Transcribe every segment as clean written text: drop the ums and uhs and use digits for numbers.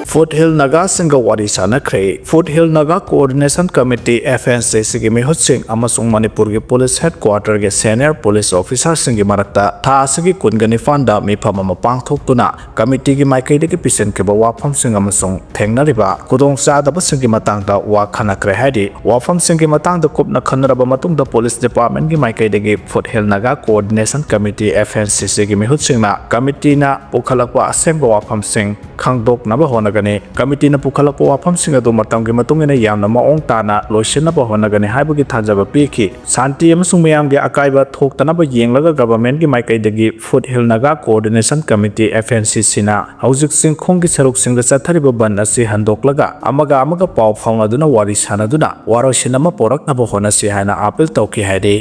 Foothill Naga Singa wari sanakhre. Foothill Naga Coordination Committee FNCC gi mihut sing amasung Manipur gi Police Headquarter gi Senior Police Officer singi marakta tha asigi kungani fanda mifam ama pangthoktuna committee gi maikai degi pisen ke wafam sing amasung thengnariba kudong sadaba singi matangda wa khanakhre haidi wafam singi matangda kupna khanraba matungda Police Department gi maikai degi Foothill Naga Coordination Committee FNCC gi mihut singna committee na pukhalakwa asengba wafam sing khangdok naba honagani committee na pukhalakwa wafam sing adu matamgi matungina yamna maong tana loisinaba honagani haibagi thajaba piki santi amasung mayam gi akaiba thoktanaba yenglaga government gi maikai degi Foothill Naga Coordination Committee FNCC na haujik sing khongi saruk sing da chathariba ban asi handoklaga amaga paw phawnaduna wari sanaduna warosinama porak naba honasi haina appeal tawki haidi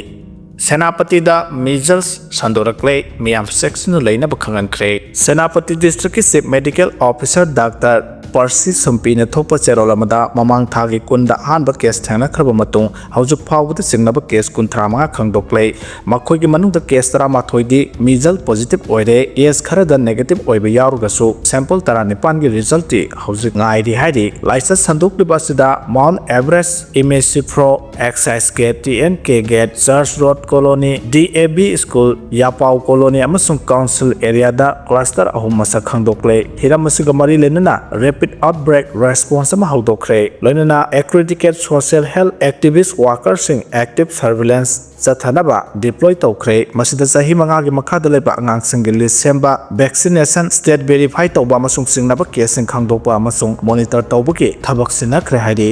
Senapati da measles sandorakle miyam section leina bakhangan kre Senapati district ki chief medical officer Dr. Percy Sumpina thopa cherolamada mamang thagi kunda hanba case thangna khraba matung haujuk phawbudi singnaba case kunthramanga khangdoklei makhoi gi manungda case tara mathoidi measles positive oire yes kharada negative oiba yarugasu sample tara nipan gi result ti haujuk ngai ri haidi license sanduk libasida Mount Everest Immersive Pro Exercise Gate TNK Gate Church Road Colony DAB School Yapau Colony amasung Council Area da cluster ahum masa khangdoklei hiramasiga mari lenana Rapid Outbreak Response ama haudokre loinana accredited social health activist workers sing active surveillance chathanaba deploy tawkre masida sahi manga gi makhada leba angang singi list semba vaccination state verify tawba amasung singnaba case sing khangdokpa amasung monitor tawbuki thabak sinakhre haidi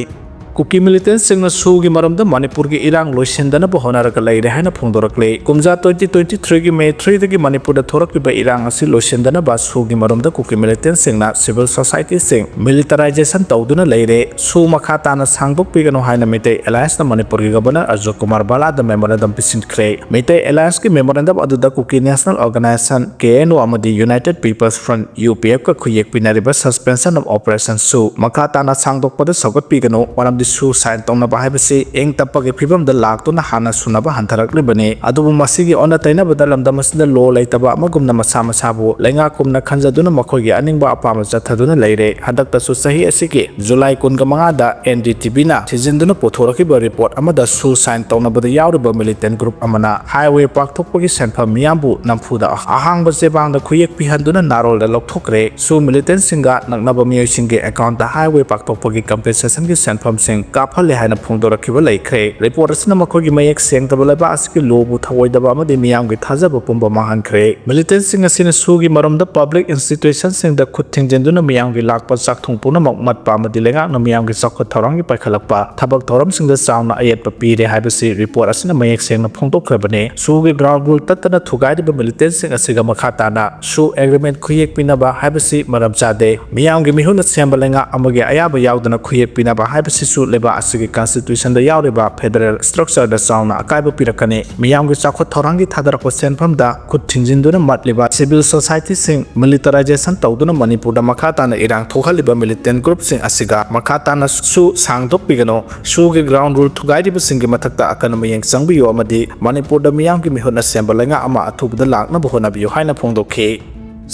Kuki militant singna sugi maramda Manipur gi irang loisendana bo honaraka leire haina phongdorakle kumja 2023 gi May 3 dagi Manipur da thorakliba irang asi loisendana ba sugi maramda Kuki militant singna civil society sing militarization tawduna leire su makha tana sangbok pigano haina Meitei Alliance na Manipur gi governor Ajok Kumar Bala da memorandum pisinkhre Meitei Alliance gi memorandum aduda Kuki National Organization KNO amadi United People's Front UPF ka khuyek pinariba suspension of operation su makha tana sangdok pada sagot pigano waram su sign tongna bahibasi eng tapage phibam da lakto na hana sunaba hantarakle bane adubu masigi ona taina badalam da masida lo laitaba amagumna masa masabu lenga kumna khanjaduna makhogi aningba apama chathaduna leire hadakta su sahi asiki July 15 da NDTV na thijinduna pothoraki report amada su sign tongna bada yawriba militant group amana highway park thokpagi senpham miyambu namfuda ahangba sebang da khuyek pihanduna narol da lokthokre su militant singa naknaba miyoi singe account da highway park thokpagi compensation gi senpham sing kaphale haina phongdorakhiba leikre report asina makhogi mayek sengtaba leba asiki lobu thawoidaba amadi miyam gi thajaba pumba mahankhre militant sing asina sugi maramda public institution sing da khut thingjenduna miyam gi lakpa chakthungpuna makmatpa amadi lenga na miyam gi chakho thorangi paikhalakpa thabak thoram sing da sauna ayetpa pire haibasi report asina mayek sengna phongdokhrabane sugi ground rule tatana thugaiba militant sing asiga makhatana su agreement khuyek pinaba haibasi maram chade miyam gi mihuna sembal lenga amagi ayaba yawdana khuyek pinaba haibasi su leba asigi constitution da yawreba federal structure da sauna akaiba pirakane miyam gi chakhot thorangi thadarakwa senpham da khut thinjinduna matliba civil society sing militarization tawduna Manipur da makhatana irang thokhaliba militant group sing asiga makhatana su sangdok pigano su gi ground rule thugairiba sing gi mathakta akana mayeng changbiyo amadi Manipur da miyam gi mihona sembalenga ama athubda lakna bohona biyo haina phongdokhe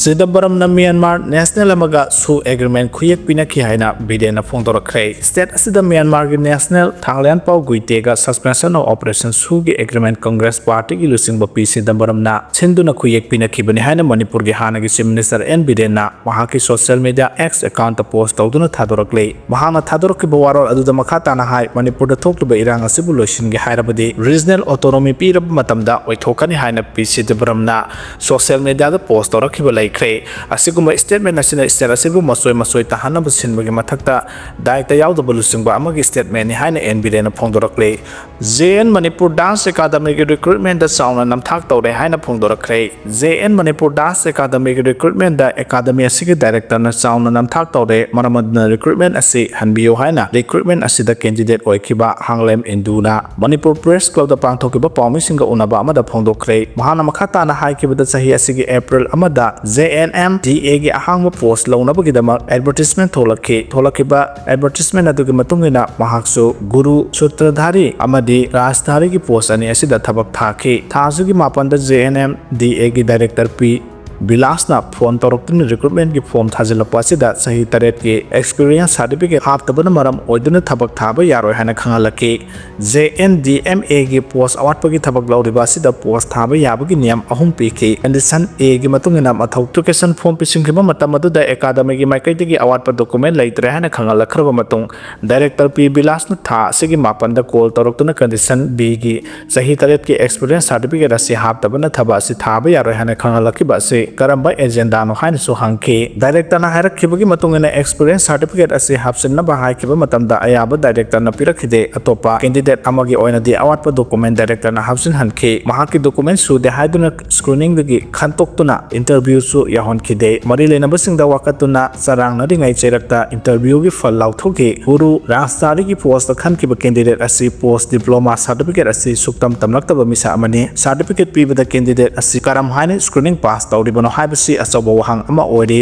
Sidambaram na Myanmar National Amaga Su Agreement Khuyek Pinaki Haina Bidena Phongdorakre State Asida Myanmar gi National Thanglian Pau Guitega Suspension of Operation Su gi Agreement Congress Party gi lusingba pi Sidambaram na Chinduna Khuyek Pinaki bani haina Manipur gi hana gi Chief Minister N Bidena mahaki social media X account ta post tawduna thadorakle mahana thadorakki bawarol aduda makhata na hai Manipur da thokluba irang asibu loisin gi hairabadi regional autonomy pirab matamda oithokani haina pi Sidambaram na social media da post tawrakhiba Kre asiguma statement asina state asibu masoi tahana businbagi mathakta daita yawdaba lusingba amagi statement ni haina NBD na phongdorakle JN Manipur Dance Academy recruitment da sauna namthak tawre haina phongdorakre JN Manipur Dance Academy recruitment da academy asigi director na sauna namthak tawre maramadna recruitment asi hanbiyo haina recruitment asida candidate oikiba hanglem induna Manipur Press Club da pangthokiba pawmisinga unaba amada phongdokre mahana makhata na haikibada sahi asigi April amada JNMDA gi ahangba post launabagidama advertisement tholakiba advertisement adugi matungina mahaksu guru sutradhari amadi rajdhari gi post ani asida thabak thaki thasugi mapanda JNMDA gi director P Bilasna phone toroktin recruitment ki form thajilakpa asida sahi taret ki experience certificate haptabana maram oiduna thabak thaba yaroi hana khangalaki JNDMA ki post awatpa ki thabak lawriba asida post thaba yabagi niyam ahum piki condition A ki matungina mathau application form pisingkhiba matam aduda academic ki maikaitigi awatpa document leitre hana khangalakhraba matung director P Bilasna tha asigi mapanda call toroktuna condition B ki sahi taret ki experience certificate asi haptabana thaba asi thaba yaroi hana khangalaki basi karamba agenda no hain su hangki director na harak khibagi matungina experience certificate asi hapsin na bahai khiba matamda ayaba director na pirakhide atopa candidate amagi oina di awatpa document director na hapsin hanki mahaki document su de haiduna screening dagi khantoktuna interview su yahon khide mari lena basingda wakatuna sarang na ringai cherakta interview gi phal lauthoki guru rastari ki post khan kiba candidate asi post diploma certificate asi suktam tamlaktaba misa amani certificate pibada candidate asi karam haine screening pass tawriba no haibasi asoba wahang ama ori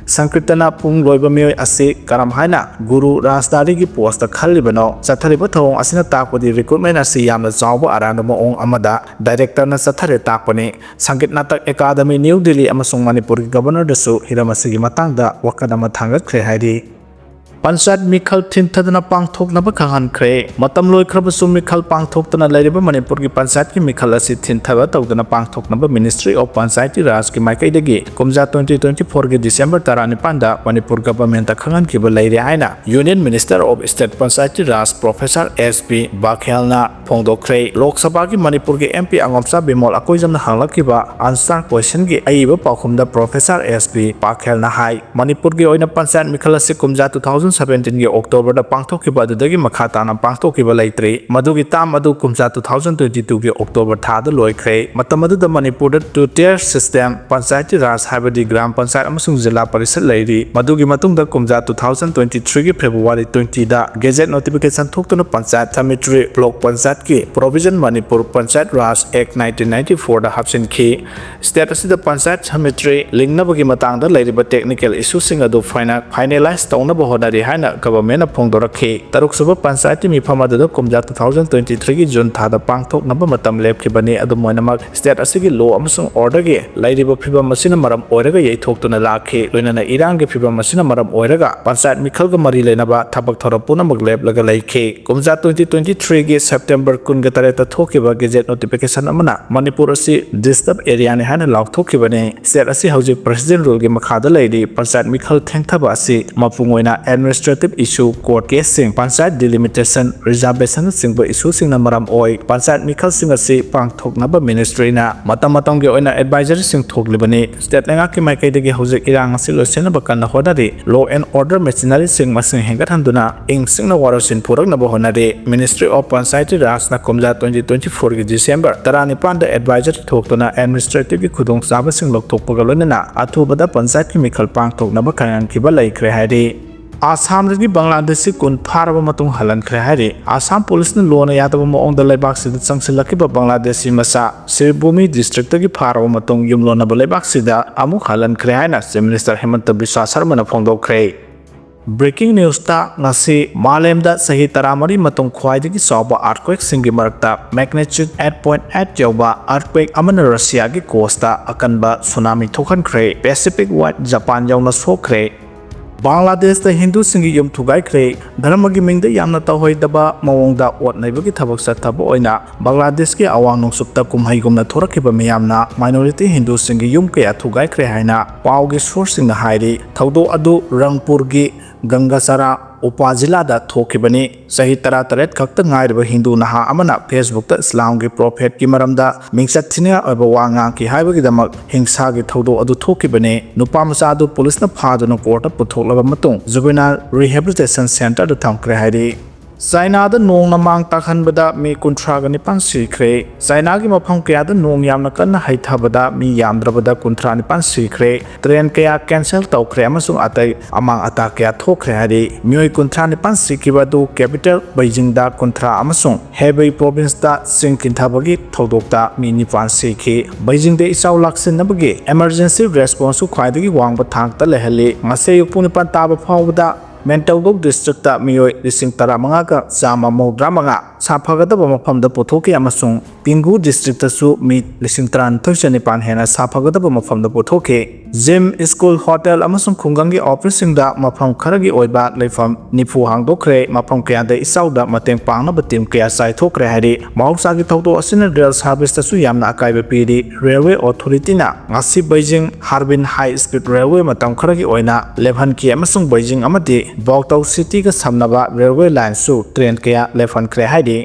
sankritana pung loiba mioi asi karam haina guru rastari ki post khallibano chathariba thong asina takpadi recruitment asi yamna chawba aranda maong amada director na chathare takpani sangit natak academy new delhi amasung manipur ki governor dasu hiramasi gi matangda wakadama thangat khre hairi Panchayat Mikhal Thintadana Pangthoknaba Khangankre Matam Loikhrabasu Mikhal Pangthoktana Lairiba Manipur ki Panchayat ki Mikhal asi Thintaba Tawdana Pangthoknaba Ministry of Panchayati Raj ki Maikaidagi Kumja 2024 ki December 15da Manipur government ta khangankiba lairi haina Union Minister of State Panchayati Raj Professor SP Bakhelna Phongdokre Lok Sabha ki Manipur ki MP Angomsa Bimol Akoijamna hanglakiba answer question ki aiba paukhumda Professor SP Bakhelna hai Manipur ki oina Panchayat Mikhal asi Kumja 2017 ki October da pangthokiba adudagi makhatana pangthokiba leitre madugi tam adu kumja 2022 ki October thada loikhre matam adu da Manipur da two tier system panchayati raj habadi gram panchayat amasung jilla parishad leiri madugi matung da kumja 2023 ki February 20 da gazette notification thoktuna panchayat samitri block panchayat ki provision Manipur Panchayat Raj Act 1994 da hapsin ki state asida panchayat samitri lingnabagi matangda leiriba technical issues sing adu finalize tawnaba hodari haina government phongdorakhi taruk suba panchayati mifamada da kumja 2023 ki June thada pangthok namba matam lepkhibani adu moinamak state asigi law amasung order gi lairiba phibam masina maram oiraga yeithoktuna lakhi loinana irang gi phibam masina maram oiraga panchayat mikhal ga mari lenaba thabak thorapuna mak leplaga laikhi kumja 2023 ki September 13 ta thokiba gazette notification amana Manipur asi disturbed area ni haina laukthokibani state asi hauji president rule gi makhada lairi panchayat mikhal thengthaba asi mapungoina administrative issue court case sing panchayat delimitation reservation singba issue sing na maram oi panchayat mikhal sing asi pangthoknaba ministry na matam ge oina advisory sing thoklibani state lenga ki maikai degi hojik irang asi losen bakana hodari law and order machinery sing masing hengat handuna ing sing na warasin purak na bohonari Ministry of Panchayati Raj na kumja 2024 ki December 19 da advisory thoktuna administrative ki khudong chaba sing lokthokpaga loinana athubada panchayat ki mikhal pangthoknaba khangan kiba laikre hairi Assam rigi Bangladesh kun pharaba matung halan khre hairi Assam police na lona yataba maong da laibak sida changsilakiba Bangladeshi masa Sirbhumi district gi pharaba matung yumlona ba laibak sida amuk halan khre haina Minister Hemanta Biswa Sharma na phongdokre Breaking news ta ngasi malemda sahi taramari matung khwaidagi chawba earthquake singi marakta magnitude 8.8 yawba earthquake amana Russia gi costa akanba tsunami thokhankhre Pacific wide Japan yawna sokhre Bangladesh da Hindu singi yum thugaikhre dharmagi mingda yamna tahoidaba mawongda otnaibagi thabak sathaba oina Bangladesh ki awang nungsupta kumhaigumna thorakiba miyamna minority Hindu singi yum kaya thugaikhre haina pawgi source sing na hairi thaudo adu Rangpur gi Gangasara Upazila da thokibani sahi taret khakta ngairiba Hindu naha amana Facebook ta Islam gi prophet ki maramda mingsat thina oba wanga ki haibagi damak hingsa gi thaudo adu thokibani nupa macha adu police na phaduna court puthokla matung juvenile rehabilitation center da thamkre hairi China da nong namang takhanbada mi kunthra ni pan sikre China gi mafam kya da nong yamna kanna haithabada mi yamdrabada kunthra ni pan sikre train kya cancel tawkhre amasung atai amang ata kya thokre hari mioi kunthra ni pan sikiba du capital Beijing da kunthra amasung Hebei province da singkinthabagi thodokta mi ni pan sikhi Beijing de isaw laksin nabagi emergency response khwaidagi wangba thangta lehali ngase yupuni pan taba phawda ꯃꯦꯟꯇꯧꯒꯧ district ꯃꯤꯑꯣꯏ 15,000ꯒ 135 ꯁꯥꯐꯒꯗꯕ ꯃꯐꯝꯗ ꯄꯨꯊꯣꯛꯈꯤ ꯑꯃꯁꯨꯡ ꯄꯤꯡꯒꯨ ꯗꯤꯁꯇ꯭ꯔꯤꯛꯇꯁꯨ ꯃꯤ 19,994 ꯍꯦꯟꯅ ꯁꯥꯐꯒꯗꯕ ꯃꯐꯝꯗ ꯄꯨꯊꯣꯛꯈꯤ꯫ Gym, school, hotel ꯑꯃꯁꯨꯡ ꯈꯨꯡꯒꯪꯒꯤ ꯑꯣꯐꯤꯁꯁꯤꯡꯗ ꯃꯐꯝ ꯈꯔꯒꯤ ꯑꯣꯏꯕ ꯂꯩꯐꯝ 90 ꯍꯥꯡꯗꯣꯛꯈ꯭ꯔꯦ꯫ ꯃꯐꯝ ꯀꯌꯥꯗ ꯏꯆꯥꯎꯗ ꯃꯇꯦꯡ ꯄꯥꯡꯅꯕ ꯇꯤꯝ ꯀꯌꯥ ꯆꯥꯏꯊꯣꯛꯈ꯭ꯔꯦ ꯍꯥꯏꯔꯤ꯫ ꯃꯍꯧꯁꯥꯒꯤ ꯊꯧꯗꯣꯛ ꯑꯁꯤꯅ ꯔꯦꯜ ꯁꯥꯔꯚꯤꯁꯇꯁꯨ ꯌꯥꯝꯅ ꯑꯀꯥꯏꯕ ꯄꯤꯔꯤ꯫ ꯔꯦꯜꯋꯦ ꯑꯣꯊꯣꯔꯤꯇꯤꯅ ꯉꯁꯤ ꯕꯩꯖꯤꯡ ꯍꯥꯔꯕꯤꯟ ꯍꯥꯏ ꯁ꯭ꯄꯤꯗ ꯔꯦꯜꯋꯦ ꯃꯇꯝ ꯈꯔꯒꯤ ꯑꯣꯏꯅ ꯂꯦꯞꯍꯟꯈꯤ ꯑꯃꯁꯨꯡ ꯕꯩꯖꯤꯡ ꯑꯃꯗꯤ ꯕꯣꯛꯇꯧ ꯁꯤꯇꯤꯒ ꯁꯝꯅꯕ ꯔꯦꯜꯋꯦ ꯂꯥꯏꯟꯁꯨ ꯇ꯭ꯔꯦꯟ ꯀꯌꯥ ꯂꯦꯞꯍꯟꯈ꯭ꯔꯦ ꯍꯥꯏꯔꯤ꯫